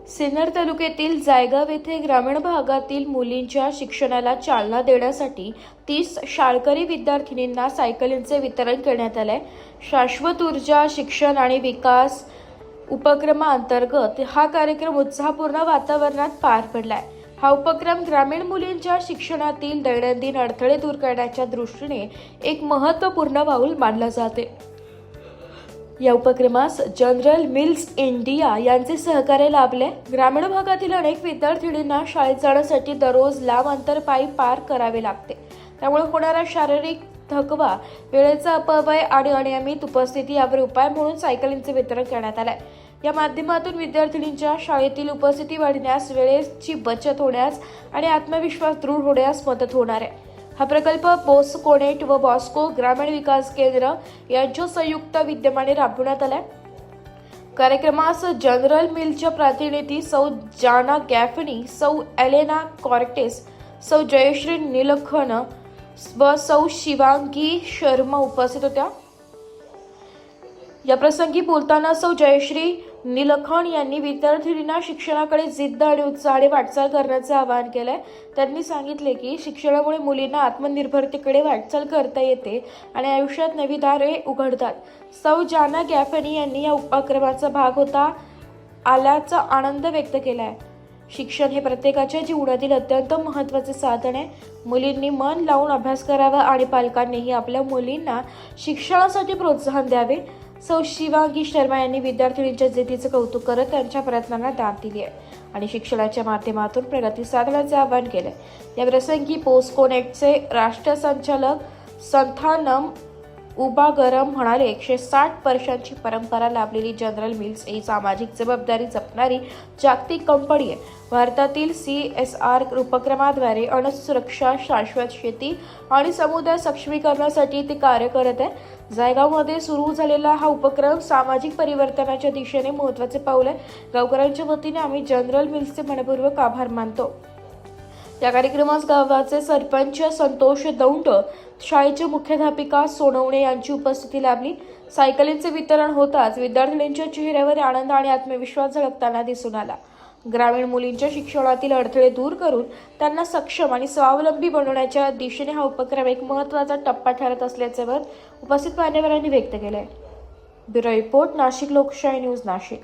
सिन्नर तालुक्यातील जायगाव येथे ग्रामीण भागातील मुलींच्या शिक्षणाला चालना देण्यासाठी 30 शाळकरी विद्यार्थिनींना सायकलींचे वितरण करण्यात आले. शाश्वत ऊर्जा शिक्षण आणि विकास उपक्रमाअंतर्गत हा कार्यक्रम उत्साहपूर्ण वातावरणात पार पडलाय. हा उपक्रम ग्रामीण मुलींच्या शिक्षणातील दैनंदिन अडथळे दूर करण्याच्या दृष्टीने एक महत्त्वपूर्ण पाऊल मानले जाते. या उपक्रमास जनरल मिल्स इंडिया यांचे सहकार्य लाभले. ग्रामीण भागातील अनेक विद्यार्थिनींना शाळेत जाण्यासाठी दररोज लांब अंतर पायी पार करावे लागते. त्यामुळे होणारा शारीरिक थकवा, वेळेचा अपव्यय आणि अनियमित उपस्थिती यावर उपाय म्हणून सायकलींचे वितरण करण्यात आले. या माध्यमातून विद्यार्थिनींच्या शाळेतील उपस्थिती वाढण्यास, वेळेची बचत होण्यास आणि आत्मविश्वास दृढ होण्यास मदत होणार आहे. हा प्रकल्प बोस्कोनेट व बॉस्को ग्रामीण विकास केंद्र यांच्या संयुक्त विद्यमाने राबवण्यात आला. कार्यक्रमास जनरल मिलच्या प्रतिनिधी सौ जाना गॅफनी, सौ एलेना कॉर्टेस, सौ जयश्री नीलखन व सौ शिवांगी शर्मा उपस्थित होत्या. या प्रसंगी बोलताना सौ जयश्री नीलखन यांनी विद्यार्थिनींना शिक्षणाकडे जिद्द आणि उत्साहाने वाटचाल करण्याचे आवाहन केले. त्यांनी सांगितले की शिक्षणामुळे मुलींना आत्मनिर्भरतेकडे वाटचाल करता येते आणि आयुष्यात नवी दारे उघडतात. सौ जाना गॅफनी यांनी या उपक्रमाचा भाग होता आल्याचा आनंद व्यक्त केला आहे. शिक्षण हे प्रत्येकाच्या जीवनातील अत्यंत महत्त्वाचे साधन आहे. मुलींनी मन लावून अभ्यास करावा आणि पालकांनीही आपल्या मुलींना शिक्षणासाठी प्रोत्साहन द्यावे. सौ शिवांगी शर्मा यांनी विद्यार्थिनींच्या जिद्दीचे कौतुक करत त्यांच्या प्रयत्नांना दाद दिली आहे आणि शिक्षणाच्या माध्यमातून प्रगती साधण्याचे आवाहन केले. या प्रसंगी पोस्कोनेटचे राष्ट्रीय संचालक संथानम उबागरम म्हणाले, 160 वर्षांची परंपरा लाभलेली जनरल मिल्स ही सामाजिक जबाबदारी जपणारी जागतिक कंपनी आहे. भारतातील CSR उपक्रमाद्वारे अन्न सुरक्षा, शाश्वत शेती आणि समुदाय सक्षमीकरणासाठी ते कार्य करत आहे. जायगावमध्ये सुरू झालेला हा उपक्रम सामाजिक परिवर्तनाच्या दिशेने महत्त्वाचे पाऊल आहे. गावकऱ्यांच्या वतीने आम्ही जनरल मिल्सचे मनपूर्वक आभार मानतो. या कार्यक्रमास गावाचे सरपंच संतोष दौंड, शाळेच्या मुख्याध्यापिका सोनवणे यांची उपस्थिती लाभली. सायकलींचे वितरण होताच विद्यार्थिनींच्या चेहऱ्यावर आनंद आणि आत्मविश्वास झळकताना दिसून आला. ग्रामीण मुलींच्या शिक्षणातील अडथळे दूर करून त्यांना सक्षम आणि स्वावलंबी बनवण्याच्या दिशेने हा उपक्रम एक महत्त्वाचा टप्पा ठरत असल्याचे मत उपस्थित मान्यवरांनी व्यक्त केले. ब्युरो रिपोर्ट, नाशिक लोकशाही न्यूज, नाशिक.